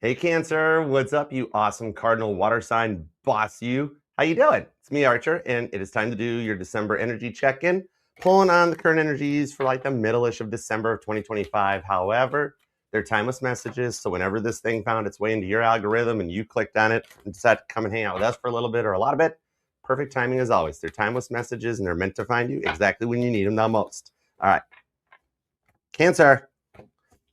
Hey Cancer, what's up, you awesome cardinal water sign boss you? How you doing? It's me, Archer, and it is time to do your December energy check-in, pulling on the current energies for like the middle-ish of December of 2025. However, they're timeless messages, so whenever this thing found its way into your algorithm and you clicked on it and decided to come and hang out with us for a little bit or a lot of it, perfect timing as always. They're timeless messages and they're meant to find you exactly when you need them the most. All right, Cancer.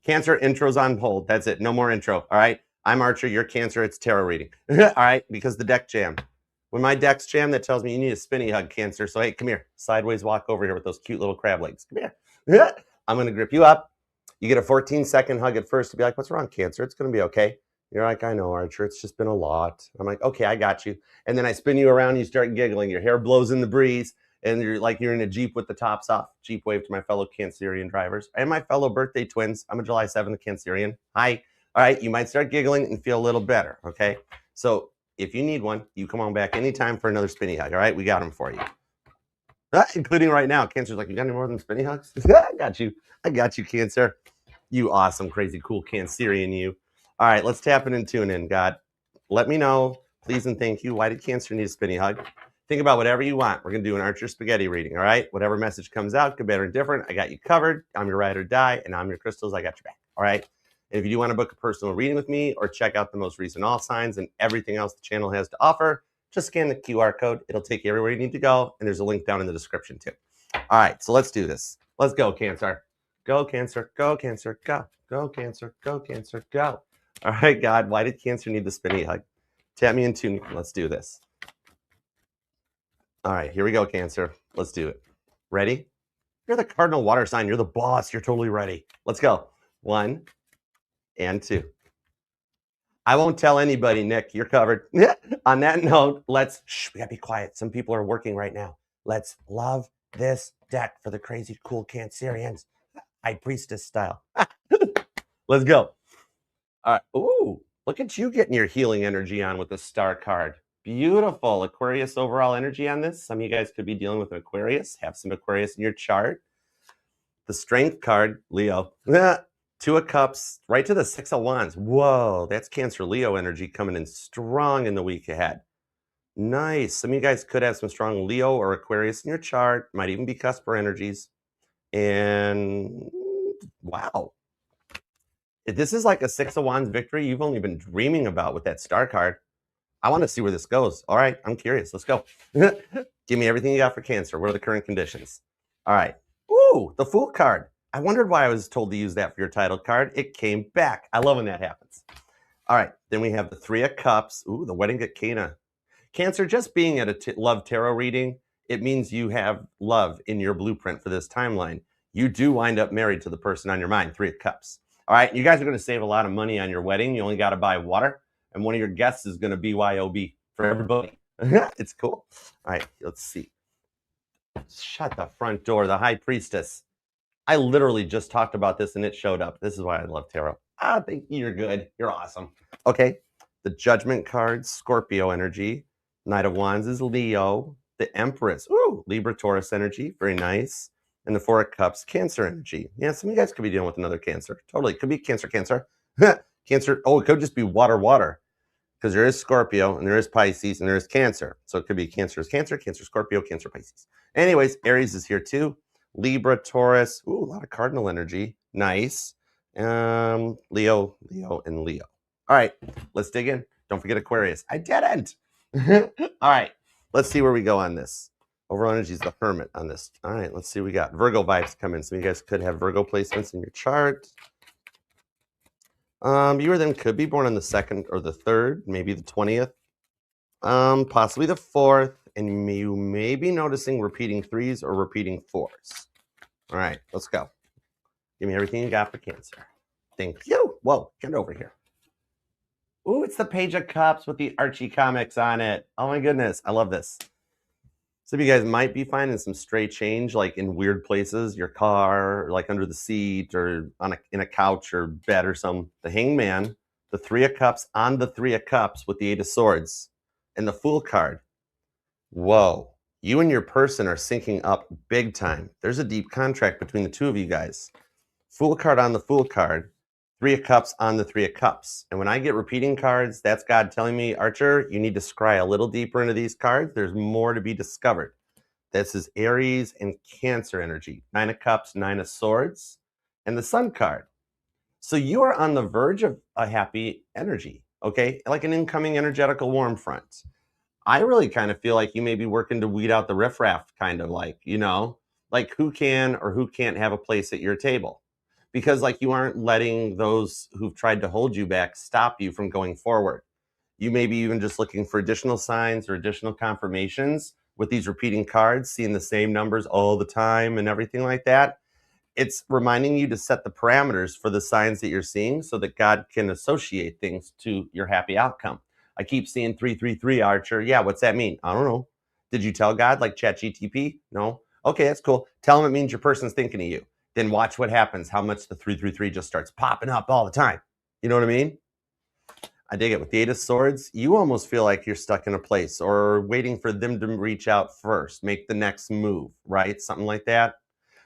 Cancer intro's on hold. That's it. No more intro. All right. I'm Archer. You're Cancer. It's tarot reading. All right. Because the deck jammed. When my deck's jammed, that tells me you need a spinny hug, Cancer. So, hey, come here. Sideways walk over here with those cute little crab legs. Come here. I'm going to grip you up. You get a 14-second hug at first to be like, what's wrong, Cancer? It's going to be okay. You're like, I know, Archer. It's just been a lot. I'm like, okay, I got you. And then I spin you around. You start giggling. Your hair blows in the breeze. And you're like you're in a Jeep with the tops off. Jeep wave to my fellow Cancerian drivers and my fellow birthday twins. I'm a July 7th Cancerian. Hi. All right, you might start giggling and feel a little better, okay? So if you need one, you come on back anytime for another spinny hug, all right? We got them for you. Including right now. Cancer's like, you got any more than spinny hugs? I got you. I got you, Cancer. You awesome, crazy, cool Cancerian you. All right, let's tap in and tune in, God. Let me know, please and thank you. Why did Cancer need a spinny hug? Think about whatever you want. We're going to do an Archer Spaghetti reading, all right? Whatever message comes out, good, better, and different, I got you covered. I'm your ride or die, and I'm your crystals. I got your back, all right? And if you do want to book a personal reading with me or check out the most recent all signs and everything else the channel has to offer, just scan the QR code. It'll take you everywhere you need to go, and there's a link down in the description too. All right, so let's do this. Let's go, Cancer. Go, Cancer. Go, Cancer. Go. Go, Cancer. Go, Cancer. Go. All right, God, why did Cancer need the spinny hug? Tap me in tune. Let's do this. All right, here we go, Cancer. Let's do it. Ready? You're the cardinal water sign. You're the boss. You're totally ready. Let's go. 1 and 2. I won't tell anybody, Nick. You're covered. On that note, we gotta be quiet. Some people are working right now. Let's love this deck for the crazy, cool Cancerians. High Priestess style. Let's go. All right. Ooh, look at you getting your healing energy on with the star card. Beautiful Aquarius overall energy on this. Some of you guys could be dealing with an Aquarius, have some Aquarius in your chart. The Strength card, Leo. 2 of Cups, right to the 6 of Wands. Whoa, that's Cancer Leo energy coming in strong in the week ahead. Nice. Some of you guys could have some strong Leo or Aquarius in your chart. Might even be cusper energies. And wow. If this is like a 6 of Wands victory you've only been dreaming about with that star card, I want to see where this goes. All right, I'm curious. Let's go. Give me everything you got for Cancer. What are the current conditions? All right. Ooh, the Fool card. I wondered why I was told to use that for your title card. It came back. I love when that happens. All right, then we have the 3 of Cups. Ooh, the Wedding at Cana. Cancer, just being at a love tarot reading, it means you have love in your blueprint for this timeline. You do wind up married to the person on your mind, 3 of Cups. All right, you guys are going to save a lot of money on your wedding. You only got to buy water. And one of your guests is going to BYOB for everybody. It's cool. All right, let's see. Shut the front door, the High Priestess. I literally just talked about this and it showed up. This is why I love tarot. Thank you. You're good. You're awesome. Okay, the Judgment card, Scorpio energy. Knight of Wands is Leo. The Empress, ooh, Libra, Taurus energy. Very nice. And the 4 of Cups, Cancer energy. Yeah, some of you guys could be dealing with another Cancer. Totally. Could be Cancer. Cancer. Oh, it could just be water. Because there is Scorpio and there is Pisces and there is Cancer. So it could be Cancer, Scorpio, Cancer, Pisces. Anyways, Aries is here too. Libra, Taurus. Ooh, a lot of cardinal energy. Nice. Leo, and Leo. All right, let's dig in. Don't forget Aquarius. I didn't. All right, let's see where we go on this. Overall energy is the Hermit on this. All right, let's see what we got. Virgo vibes come in. Some of you guys could have Virgo placements in your chart. You or them could be born on the 2nd or the 3rd, maybe the 20th, possibly the 4th, and you may be noticing repeating 3s or repeating 4s. All right, let's go. Give me everything you got for Cancer. Thank you. Whoa, get over here. Ooh, it's the Page of Cups with the Archie comics on it. Oh my goodness, I love this. Some of you guys might be finding some stray change, like in weird places, your car, or like under the seat, or in a couch or bed or something. The Hangman, the 3 of Cups on the 3 of Cups with the 8 of Swords, and the Fool card. Whoa, you and your person are syncing up big time. There's a deep contract between the two of you guys. Fool card on the Fool card. Three of Cups on the Three of Cups. And when I get repeating cards, that's God telling me, Archer, you need to scry a little deeper into these cards. There's more to be discovered. This is Aries and Cancer energy. Nine of Cups, Nine of Swords, and the Sun card. So you are on the verge of a happy energy, okay? Like an incoming energetical warm front. I really kind of feel like you may be working to weed out the riffraff, kind of like, like who can or who can't have a place at your table. Because like you aren't letting those who've tried to hold you back stop you from going forward. You may be even just looking for additional signs or additional confirmations with these repeating cards, seeing the same numbers all the time and everything like that. It's reminding you to set the parameters for the signs that you're seeing so that God can associate things to your happy outcome. I keep seeing 333 Archer. Yeah, what's that mean? I don't know. Did you tell God like ChatGTP? No. Okay, that's cool. Tell him it means your person's thinking of you. Then watch what happens, how much the 333 just starts popping up all the time. You know what I mean? I dig it. With the Eight of Swords, you almost feel like you're stuck in a place or waiting for them to reach out first, make the next move, right? Something like that.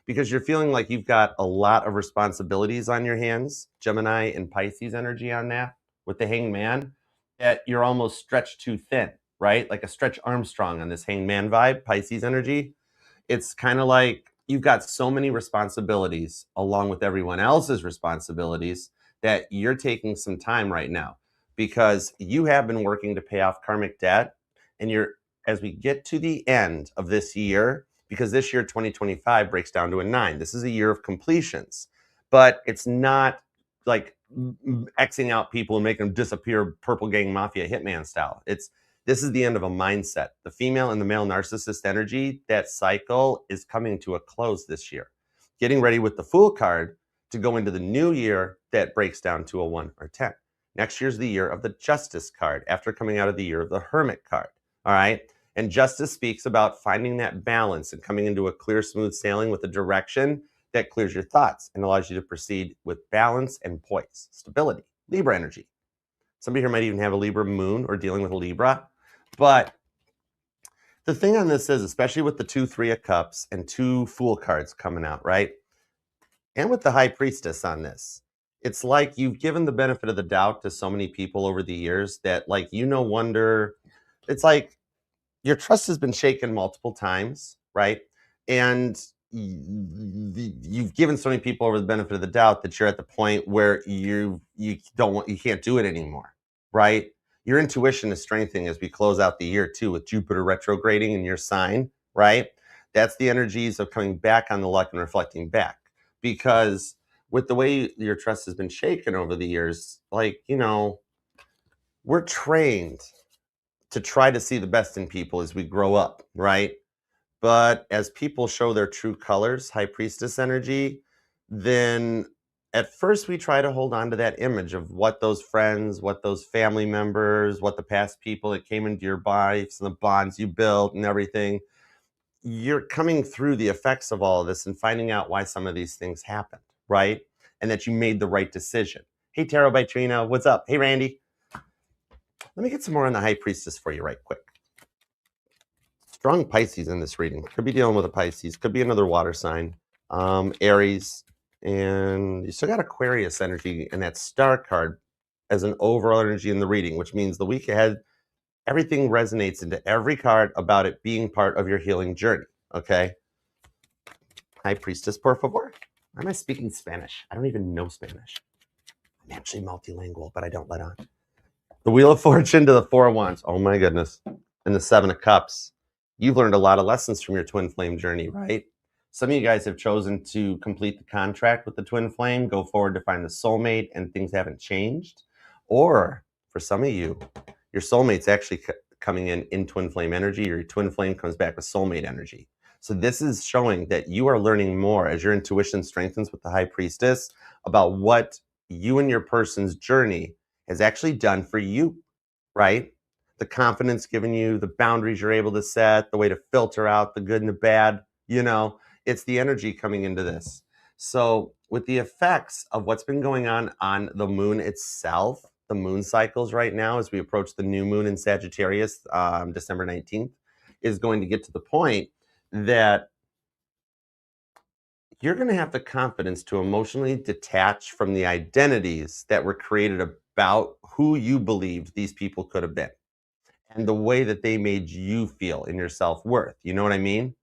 Because you're feeling like you've got a lot of responsibilities on your hands, Gemini and Pisces energy on that, with the Hanged Man, that you're almost stretched too thin, right? Like a Stretch Armstrong on this Hanged Man vibe, Pisces energy. It's kind of like you've got so many responsibilities along with everyone else's responsibilities that you're taking some time right now because you have been working to pay off karmic debt. And as we get to the end of this year, because this year 2025 breaks down to a 9, this is a year of completions, but it's not like Xing out people and making them disappear purple gang mafia hitman style. This is the end of a mindset. The female and the male narcissist energy, that cycle is coming to a close this year. Getting ready with the Fool card to go into the new year that breaks down to a 1 or 10. Next year's the year of the Justice card after coming out of the year of the Hermit card. All right. And Justice speaks about finding that balance and coming into a clear, smooth sailing with a direction that clears your thoughts and allows you to proceed with balance and poise, stability, Libra energy. Somebody here might even have a Libra moon or dealing with a Libra. But the thing on this is, especially with the 2 3 of Cups and 2 Fool cards coming out, right? And with the High Priestess on this, it's like you've given the benefit of the doubt to so many people over the years that like, wonder, it's like your trust has been shaken multiple times, right? And you've given so many people over the benefit of the doubt that you're at the point where you can't do it anymore, right? Your intuition is strengthening as we close out the year too, with Jupiter retrograding in your sign, right? That's the energies of coming back on the luck and reflecting back. Because with the way your trust has been shaken over the years, like, we're trained to try to see the best in people as we grow up, right? But as people show their true colors, High Priestess energy, then at first we try to hold on to that image of what those friends, what those family members, what the past people that came into your lives and the bonds you built and everything. You're coming through the effects of all of this and finding out why some of these things happened, right? And that you made the right decision. Hey, Tarot by Trina, what's up? Hey, Randy. Let me get some more on the High Priestess for you right quick. Strong Pisces in this reading. Could be dealing with a Pisces. Could be another water sign. Aries. And you still got Aquarius energy and that Star card as an overall energy in the reading, which means the week ahead, everything resonates into every card about it being part of your healing journey. Okay? High Priestess, por favor. Why am I speaking Spanish? I don't even know Spanish. I'm actually multilingual, but I don't let on. The Wheel of Fortune to the Four of Wands. Oh my goodness. And the Seven of Cups. You've learned a lot of lessons from your twin flame journey, right? Some of you guys have chosen to complete the contract with the twin flame, go forward to find the soulmate, and things haven't changed. Or for some of you, your soulmate's actually coming in twin flame energy, or your twin flame comes back with soulmate energy. So this is showing that you are learning more as your intuition strengthens with the High Priestess about what you and your person's journey has actually done for you, right? The confidence given you, the boundaries you're able to set, the way to filter out the good and the bad, it's the energy coming into this. So with the effects of what's been going on the moon itself, the moon cycles right now, as we approach the new moon in Sagittarius, December 19th, is going to get to the point that you're going to have the confidence to emotionally detach from the identities that were created about who you believed these people could have been and the way that they made you feel in your self-worth. You know what I mean?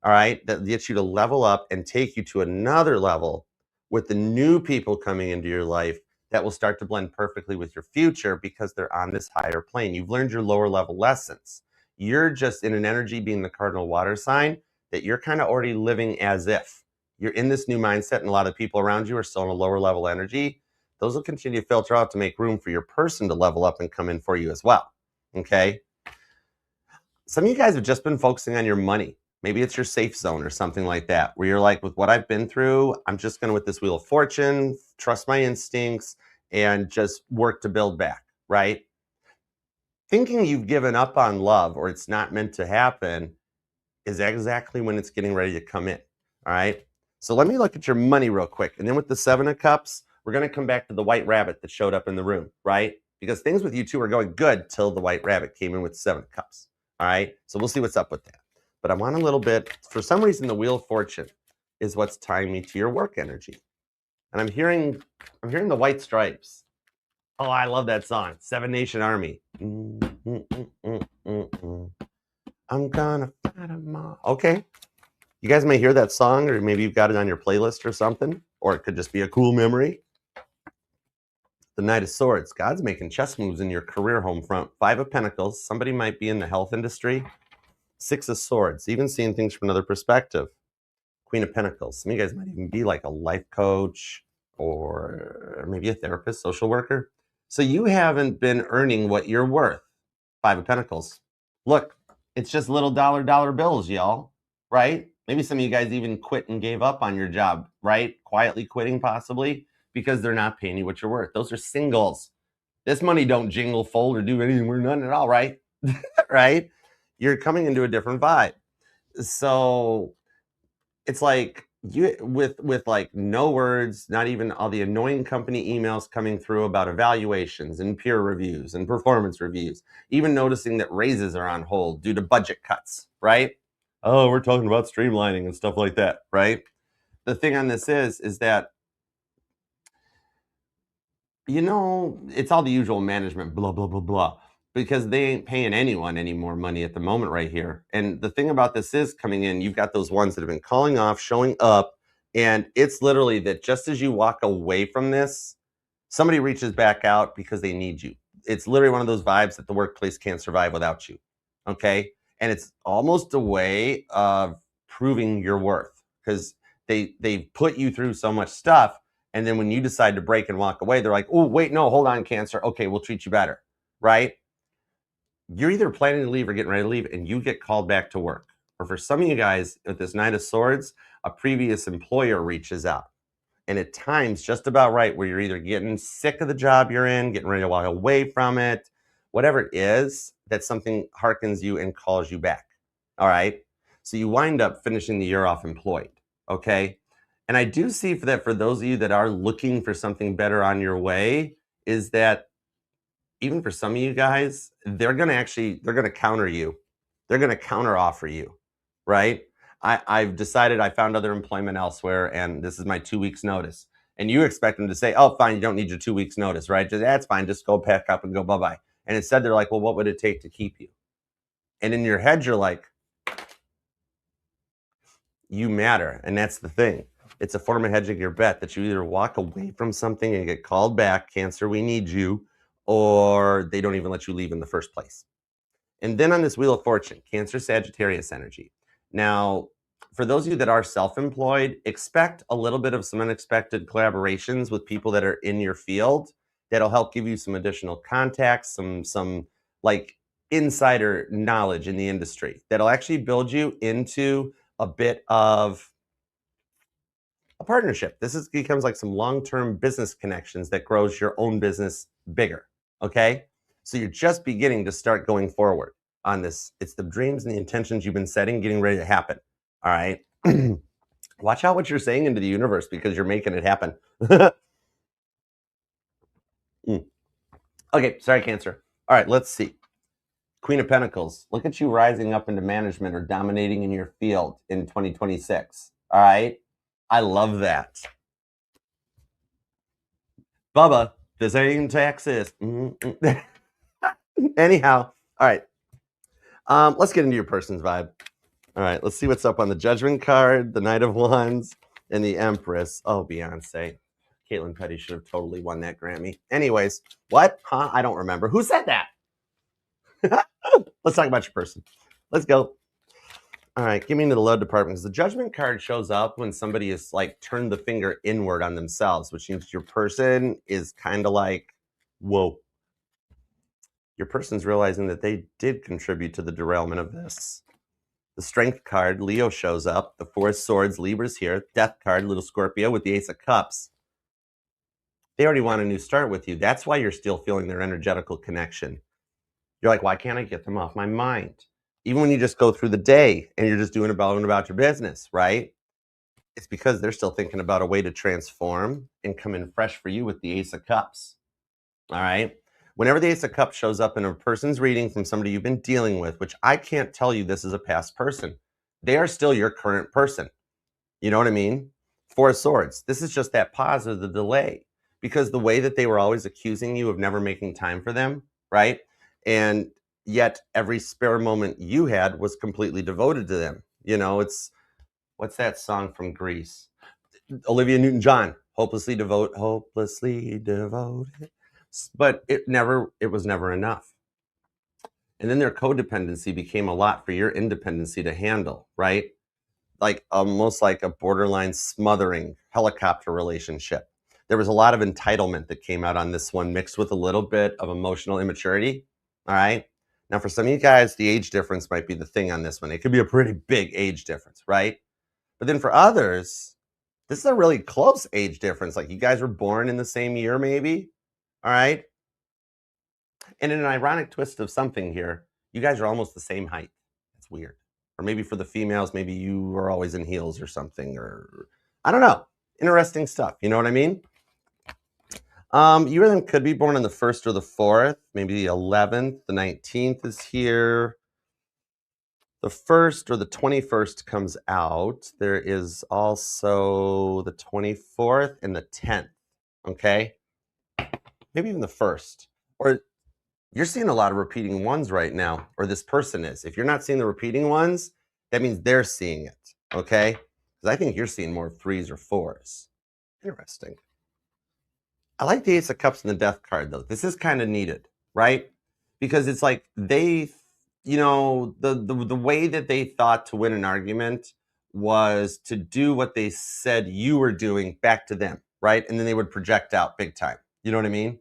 All right, that gets you to level up and take you to another level with the new people coming into your life that will start to blend perfectly with your future because they're on this higher plane. You've learned your lower level lessons. You're just in an energy, being the cardinal water sign, that you're kind of already living as if you're in this new mindset, and a lot of people around you are still in a lower level energy. Those will continue to filter out to make room for your person to level up and come in for you as well. Okay. Some of you guys have just been focusing on your money. Maybe it's your safe zone or something like that, where you're like, with what I've been through, I'm just going to, with this wheel of fortune, trust my instincts and just work to build back, right? Thinking you've given up on love or it's not meant to happen is exactly when it's getting ready to come in, all right? So let me look at your money real quick. And then with the 7 of Cups, we're going to come back to the white rabbit that showed up in the room, right? Because things with you two are going good till the white rabbit came in with the 7 of Cups, all right? So we'll see what's up with that. But I want a little bit, for some reason, the Wheel of Fortune is what's tying me to your work energy. And I'm hearing the White Stripes. Oh, I love that song, Seven Nation Army. I'm gonna fight 'em all. Okay. You guys may hear that song, or maybe you've got it on your playlist or something, or it could just be a cool memory. The Knight of Swords. God's making chess moves in your career home front. 5 of Pentacles. Somebody might be in the health industry. 6 of Swords. Even seeing things from another perspective. Queen of Pentacles. Some of you guys might even be like a life coach or maybe a therapist, social worker. So you haven't been earning what you're worth. 5 of Pentacles. Look, it's just little dollar bills, y'all, right? Maybe some of you guys even quit and gave up on your job, right? Quietly quitting possibly because they're not paying you what you're worth. Those are singles. This money don't jingle, fold, or do anything. We're none at all, right? Right? You're coming into a different vibe. So it's like you with like no words, not even all the annoying company emails coming through about evaluations and peer reviews and performance reviews, even noticing that raises are on hold due to budget cuts, right? Oh, we're talking about streamlining and stuff like that, right? The thing on this is that, you know, it's all the usual management, blah, blah, blah, blah, because they ain't paying anyone any more money at the moment right here. And the thing about this is, coming in, you've got those ones that have been calling off, showing up, and it's literally that just as you walk away from this, somebody reaches back out because they need you. It's literally one of those vibes that the workplace can't survive without you. Okay. And it's almost a way of proving your worth because they put you through so much stuff. And then when you decide to break and walk away, they're like, oh, wait, no, hold on, Cancer. Okay, we'll treat you better. Right? You're either planning to leave or getting ready to leave, and you get called back to work. Or for some of you guys, with this Knight of Swords, a previous employer reaches out. And at times, just about right, where you're either getting sick of the job you're in, getting ready to walk away from it, whatever it is, that something harkens you and calls you back. All right. So you wind up finishing the year off employed. Okay. And I do see that for those of you that are looking for something better on your way, is that even for some of you guys, they're going to counter you. They're going to counter offer you, right? I've decided I found other employment elsewhere, and this is my 2 weeks notice. And you expect them to say, oh, fine, you don't need your 2 weeks notice, right? Just, that's fine. Just go pack up and go bye-bye. And instead they're like, well, what would it take to keep you? And in your head, you're like, you matter. And that's the thing. It's a form of hedging your bet that you either walk away from something and get called back, Cancer, we need you, or they don't even let you leave in the first place. And then on this Wheel of Fortune, Cancer, Sagittarius energy. Now, for those of you that are self-employed, expect a little bit of some unexpected collaborations with people that are in your field that'll help give you some additional contacts, some like insider knowledge in the industry that'll actually build you into a bit of a partnership. Becomes like some long-term business connections that grows your own business bigger. Okay. So you're just beginning to start going forward on this. It's the dreams and the intentions you've been setting, getting ready to happen. All right. Watch out what you're saying into the universe because you're making it happen. Okay. Sorry, Cancer. All right. Let's see. Queen of Pentacles. Look at you rising up into management or dominating in your field in 2026. All right. I love that. Bubba, this ain't Texas. Anyhow, all right. Let's get into your person's vibe. All right, let's see what's up on the Judgment card, the Knight of Wands, and the Empress. Oh, Beyonce. Caitlin Petty should have totally won that Grammy. Anyways, what? Huh? I don't remember. Who said that? Let's talk about your person. Let's go. All right, give me into the love department, because the Judgment card shows up when somebody is like turned the finger inward on themselves, which means your person is kind of like, whoa. Your person's realizing that they did contribute to the derailment of this. The Strength card, Leo shows up. The Four of Swords, Libra's here. Death card, little Scorpio with the Ace of Cups. They already want a new start with you. That's why you're still feeling their energetical connection. You're like, why can't I get them off my mind? Even when you just go through the day and you're just doing about your business, right? It's because they're still thinking about a way to transform and come in fresh for you with the Ace of Cups. All right? Whenever the Ace of Cups shows up in a person's reading from somebody you've been dealing with, which I can't tell you this is a past person, they are still your current person. You know what I mean? Four of Swords. This is just that pause or the delay, because the way that they were always accusing you of never making time for them, right? And yet every spare moment you had was completely devoted to them. You know, it's, what's that song from Greece? Olivia Newton-John, hopelessly devoted. But it was never enough. And then their codependency became a lot for your independency to handle, right? Like almost like a borderline smothering helicopter relationship. There was a lot of entitlement that came out on this one, mixed with a little bit of emotional immaturity. All right. Now, for some of you guys, the age difference might be the thing on this one. It could be a pretty big age difference, right? But then for others, this is a really close age difference. Like you guys were born in the same year, maybe. All right. And in an ironic twist of something here, you guys are almost the same height. It's weird. Or maybe for the females, maybe you were always in heels or something, or I don't know. Interesting stuff. You know what I mean? You then could be born on the 1st or the 4th, maybe the 11th, the 19th is here. The 1st or the 21st comes out. There is also the 24th and the 10th. Okay. Maybe even the 1st. Or you're seeing a lot of repeating ones right now, or this person is. If you're not seeing the repeating ones, that means they're seeing it, okay? Because I think you're seeing more 3s or 4s. Interesting. I like the Ace of Cups and the Death card, though. This is kind of needed, right? Because it's like they, you know, the way that they thought to win an argument was to do what they said you were doing back to them, right? And then they would project out big time. You know what I mean?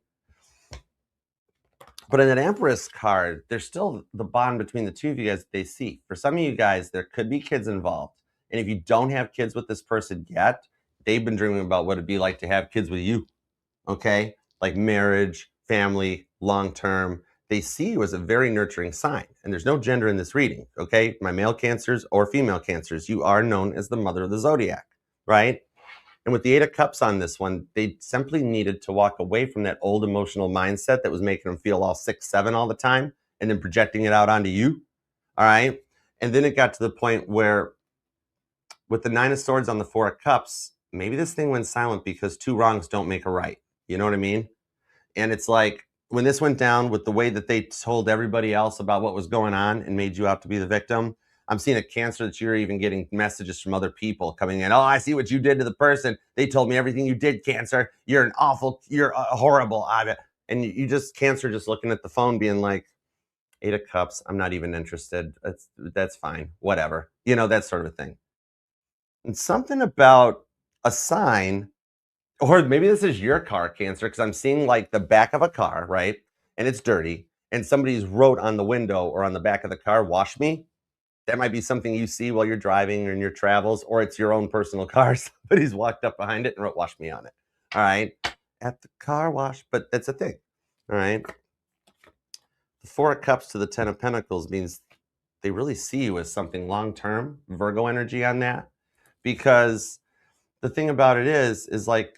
But in that Empress card, there's still the bond between the two of you guys that they see. For some of you guys, there could be kids involved. And if you don't have kids with this person yet, they've been dreaming about what it'd be like to have kids with you. Okay? Like marriage, family, long-term. They see you as a very nurturing sign. And there's no gender in this reading. Okay? My male cancers or female cancers, you are known as the mother of the Zodiac, right? And with the Eight of Cups on this one, they simply needed to walk away from that old emotional mindset that was making them feel all 6, 7 all the time and then projecting it out onto you. All right. And then it got to the point where with the 9 of Swords on the 4 of Cups, maybe this thing went silent because 2 wrongs don't make a right. You know what I mean? And it's like when this went down with the way that they told everybody else about what was going on and made you out to be the victim, I'm seeing a Cancer that you're even getting messages from other people coming in. Oh, I see what you did to the person. They told me everything you did, Cancer. You're horrible. And you just, Cancer, just looking at the phone being like, 8 of Cups, I'm not even interested. That's fine. Whatever. You know, that sort of thing. And something about a sign, or maybe this is your car, Cancer, because I'm seeing like the back of a car, right? And it's dirty. And somebody's wrote on the window or on the back of the car, wash me. That might be something you see while you're driving or in your travels, or it's your own personal car. Somebody's walked up behind it and wrote, wash me on it. All right. At the car wash. But that's a thing. All right. The 4 of Cups to the 10 of Pentacles means they really see you as something long-term, Virgo energy on that. Because the thing about it is like,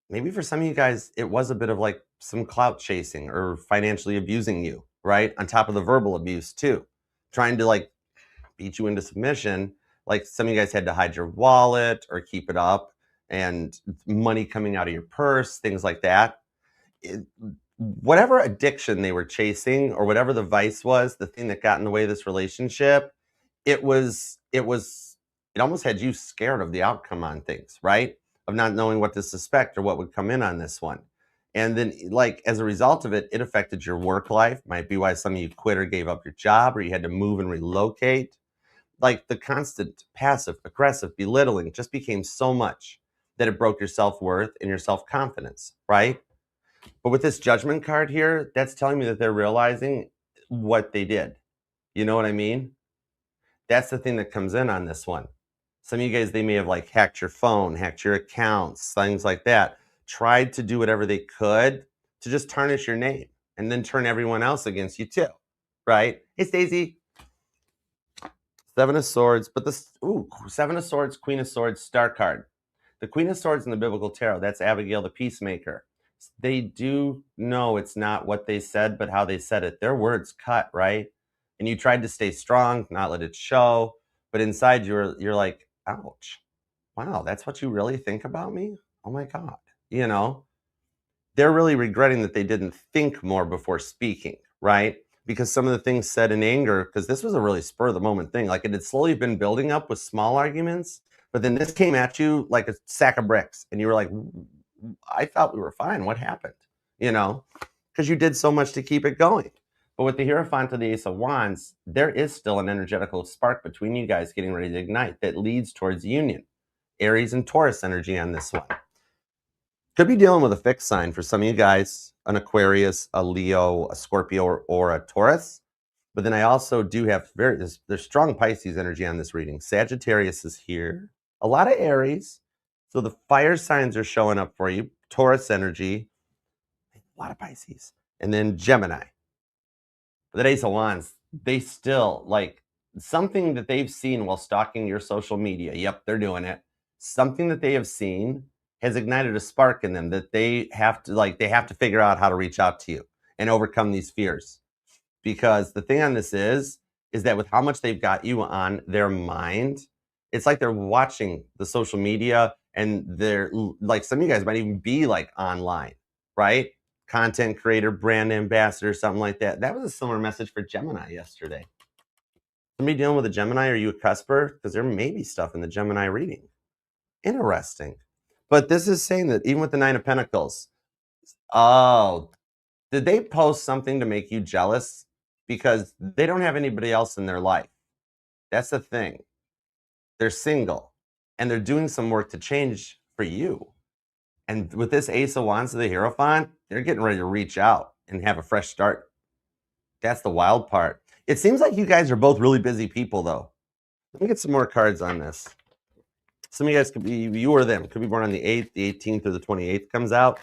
maybe for some of you guys, it was a bit of like some clout chasing or financially abusing you, right? On top of the verbal abuse too. Trying to like beat you into submission. Like some of you guys had to hide your wallet or keep it up. and money coming out of your purse, things like that. Whatever addiction they were chasing or whatever the vice was, the thing that got in the way of this relationship, it almost had you scared of the outcome on things, right? Of not knowing what to suspect or what would come in on this one. And then, like, as a result of it, it affected your work life. Might be why some of you quit or gave up your job, or you had to move and relocate. Like, the constant passive aggressive belittling just became so much that it broke your self-worth and your self-confidence, right? But with this judgment card here, that's telling me that they're realizing what they did. You know what I mean? That's the thing that comes in on this one. Some of you guys, they may have like hacked your phone, hacked your accounts, things like that. Tried to do whatever they could to just tarnish your name and then turn everyone else against you too, right? Hey, Stacey. Seven of Swords, but Seven of Swords, Queen of Swords, Star card. The Queen of Swords in the Biblical Tarot, that's Abigail the Peacemaker. They do know it's not what they said, but how they said it. Their words cut, right? And you tried to stay strong, not let it show, but inside you're like, ouch. Wow, that's what you really think about me? Oh my God. You know, they're really regretting that they didn't think more before speaking, right? Because some of the things said in anger, because this was a really spur of the moment thing. Like, it had slowly been building up with small arguments, but then this came at you like a sack of bricks. And you were like, I thought we were fine. What happened? You know, because you did so much to keep it going. But with the Hierophant of the Ace of Wands, there is still an energetical spark between you guys getting ready to ignite that leads towards union. Aries and Taurus energy on this one. Could be dealing with a fixed sign for some of you guys, an Aquarius, a Leo, a Scorpio, or a Taurus. But then I also do have there's strong Pisces energy on this reading. Sagittarius is here. A lot of Aries. So the fire signs are showing up for you. Taurus energy. A lot of Pisces. And then Gemini. But that Ace of Wands, they still, like, something that they've seen while stalking your social media. Yep, they're doing it. Something that they have seen has ignited a spark in them that they have to figure out how to reach out to you and overcome these fears. Because the thing on this is that with how much they've got you on their mind, it's like they're watching the social media, and they're like, some of you guys might even be like online, right? Content creator, brand ambassador, something like that. That was a similar message for Gemini yesterday. Somebody dealing with a Gemini, are you a cusper? Because there may be stuff in the Gemini reading. Interesting. But this is saying that even with the Nine of Pentacles, oh, did they post something to make you jealous? Because they don't have anybody else in their life. That's the thing. They're single, and they're doing some work to change for you. And with this Ace of Wands of the Hierophant, they're getting ready to reach out and have a fresh start. That's the wild part. It seems like you guys are both really busy people, though. Let me get some more cards on this. Some of you guys could be, you or them, could be born on the 8th, the 18th, or the 28th comes out.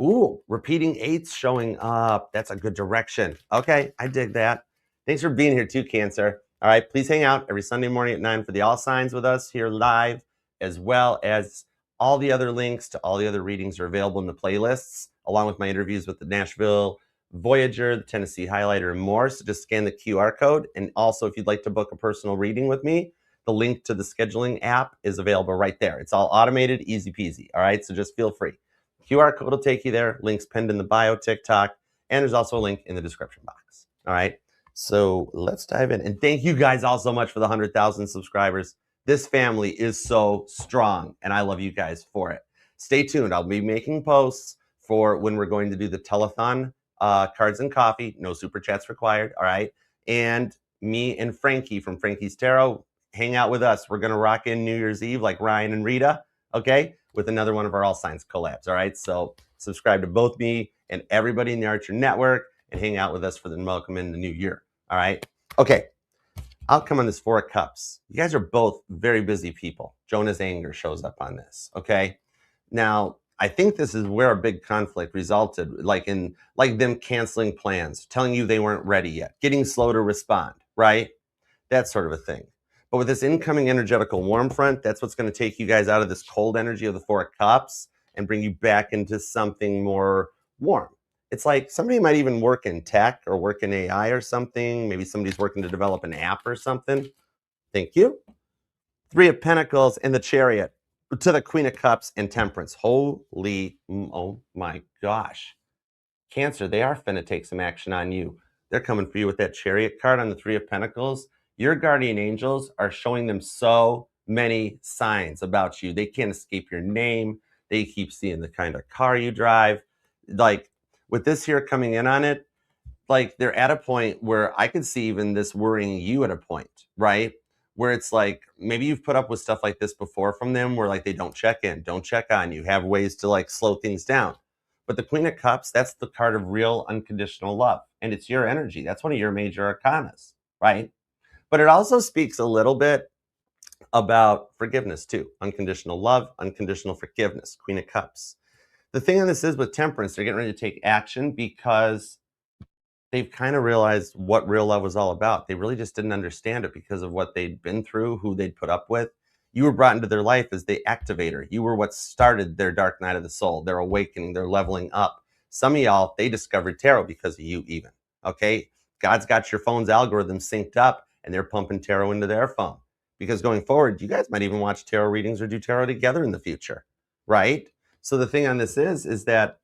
Ooh, repeating eights showing up. That's a good direction. Okay, I dig that. Thanks for being here too, Cancer. All right, please hang out every Sunday morning at 9 for the All Signs with us here live, as well as all the other links to all the other readings are available in the playlists, along with my interviews with the Nashville Voyager, the Tennessee Highlighter, and more. So just scan the QR code. And also, if you'd like to book a personal reading with me, the link to the scheduling app is available right there. It's all automated, easy peasy. All right, so just feel free. QR code will take you there. Links pinned in the bio, TikTok, and there's also a link in the description box. All right, so let's dive in. And thank you guys all so much for the 100,000 subscribers. This family is so strong, and I love you guys for it. Stay tuned. I'll be making posts for when we're going to do the telethon, cards and coffee. No super chats required. All right, and me and Frankie from Frankie's Tarot, hang out with us. We're going to rock in New Year's Eve like Ryan and Rita, okay, with another one of our All Signs collabs, all right? So subscribe to both me and everybody in the Archer Network and hang out with us for the welcome in the new year, all right? Okay, I'll come on this Four of Cups. You guys are both very busy people. Jonah's anger shows up on this, okay? Now, I think this is where a big conflict resulted, like them canceling plans, telling you they weren't ready yet, getting slow to respond, right? That sort of a thing. But with this incoming energetical warm front, that's what's going to take you guys out of this cold energy of the Four of Cups and bring you back into something more warm. It's like somebody might even work in tech or work in AI or something. Maybe somebody's working to develop an app or something. Thank you. Three of Pentacles and the Chariot. to the Queen of Cups and Temperance. Holy, oh my gosh. Cancer, they are finna take some action on you. They're coming for you with that Chariot card on the Three of Pentacles. Your guardian angels are showing them so many signs about you. They can't escape your name. They keep seeing the kind of car you drive. Like with this here coming in on it, like they're at a point where I could see even this worrying you at a point, right? Where it's like maybe you've put up with stuff like this before from them where like they don't check in, don't check on you, have ways to like slow things down. But the Queen of Cups, that's the card of real unconditional love. And it's your energy. That's one of your major arcanas, right? But it also speaks a little bit about forgiveness too. Unconditional love, unconditional forgiveness, Queen of Cups. The thing on this is with Temperance, they're getting ready to take action because they've kind of realized what real love was all about. They really just didn't understand it because of what they'd been through, who they'd put up with. You were brought into their life as the activator. You were what started their dark night of the soul, their awakening, their leveling up. Some of y'all, they discovered tarot because of you even, okay? God's got your phone's algorithm synced up and they're pumping tarot into their phone. Because going forward, you guys might even watch tarot readings or do tarot together in the future, right? So the thing on this is that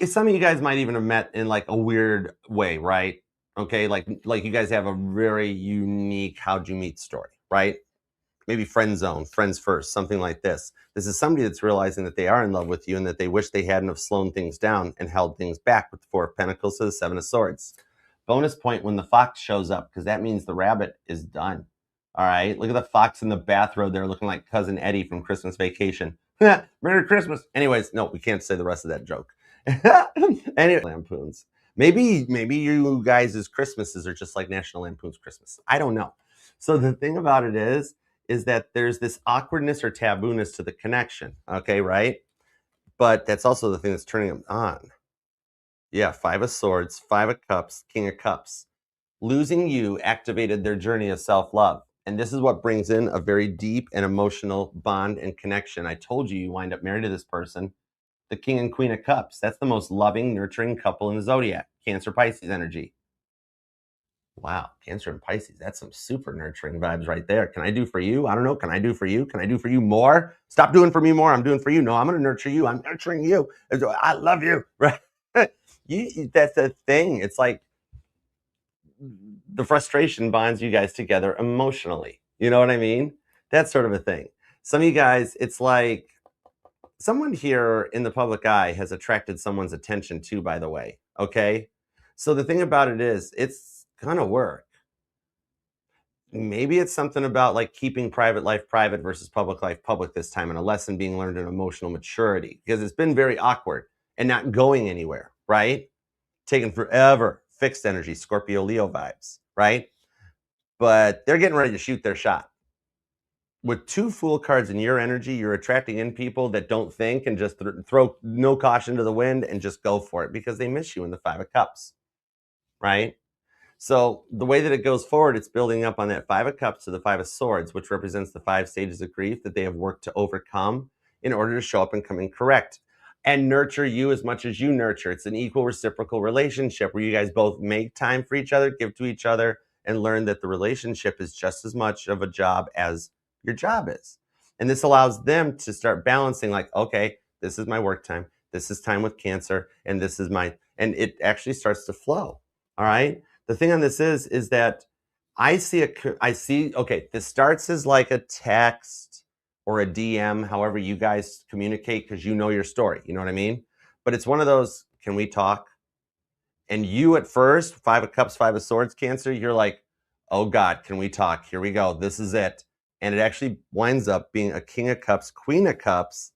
some of you guys might even have met in like a weird way, right? Okay, like you guys have a very unique how'd you meet story, right? Maybe friend zone, friends first, something like this. This is somebody that's realizing that they are in love with you and that they wish they hadn't have slowed things down and held things back with the Four of Pentacles to the Seven of Swords. Bonus point when the fox shows up, because that means the rabbit is done. All right, look at the fox in the bathrobe there looking like Cousin Eddie from Christmas Vacation. Merry Christmas. Anyways, no, we can't say the rest of that joke. Anyway, Lampoons. Maybe you guys' Christmases are just like National Lampoon's Christmas. I don't know. So the thing about it is that there's this awkwardness or tabooness to the connection. Okay, right? But that's also the thing that's turning them on. Yeah, Five of Swords, Five of Cups, King of Cups. Losing you activated their journey of self-love. And this is what brings in a very deep and emotional bond and connection. I told you wind up married to this person. The King and Queen of Cups. That's the most loving, nurturing couple in the Zodiac. Cancer, Pisces energy. Wow, Cancer and Pisces. That's some super nurturing vibes right there. Can I do for you? I don't know. Can I do for you? Can I do for you more? Stop doing for me more. I'm doing for you. No, I'm going to nurture you. I'm nurturing you. I love you. Right? That's the thing. It's like the frustration bonds you guys together emotionally. You know what I mean? That's sort of a thing. Some of you guys, it's like someone here in the public eye has attracted someone's attention too, by the way. Okay. So the thing about it is, it's gonna work. Maybe it's something about like keeping private life private versus public life public this time, and a lesson being learned in emotional maturity, because it's been very awkward and not going anywhere, right? Taking forever, fixed energy, Scorpio, Leo vibes, right? But they're getting ready to shoot their shot. With two Fool cards in your energy, you're attracting in people that don't think and just throw no caution to the wind and just go for it because they miss you in the Five of Cups, right? So the way that it goes forward, it's building up on that Five of Cups to the Five of Swords, which represents the 5 stages of grief that they have worked to overcome in order to show up and come in correct and nurture you as much as you nurture. It's an equal reciprocal relationship where you guys both make time for each other, give to each other, and learn that the relationship is just as much of a job as your job is. And this allows them to start balancing like, okay, this is my work time. This is time with Cancer. And this is and it actually starts to flow. All right. The thing on this is that I see, okay, this starts as like a text or a DM, however you guys communicate, because you know your story. You know what I mean? But it's one of those, can we talk? And you at first, Five of Cups, Five of Swords, Cancer, you're like, oh God, can we talk? Here we go. This is it. And it actually winds up being a King of Cups, Queen of Cups,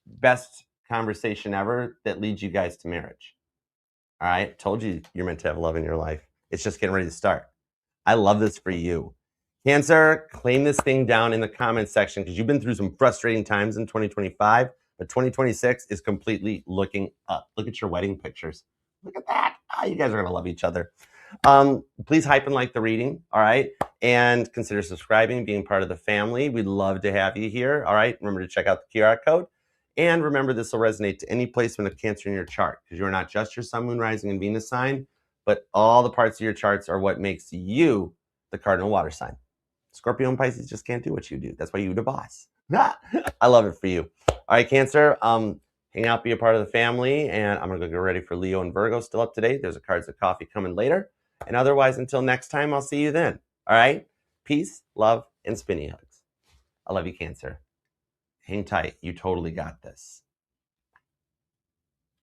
best conversation ever that leads you guys to marriage. All right. Told you you're meant to have love in your life. It's just getting ready to start. I love this for you. Cancer, claim this thing down in the comments section because you've been through some frustrating times in 2025, but 2026 is completely looking up. Look at your wedding pictures. Look at that. You guys are going to love each other. Please hype and like the reading, all right? And consider subscribing, being part of the family. We'd love to have you here, all right? Remember to check out the QR code. And remember, this will resonate to any placement of Cancer in your chart because you're not just your Sun, Moon, Rising, and Venus sign, but all the parts of your charts are what makes you the cardinal water sign. Scorpio and Pisces just can't do what you do. That's why you're the boss. I love it for you. All right, Cancer. Hang out, be a part of the family, and I'm gonna go get ready for Leo and Virgo. Still up to date. There's a Cards of Coffee coming later. And otherwise, until next time, I'll see you then. All right? Peace, love, and spinny hugs. I love you, Cancer. Hang tight. You totally got this.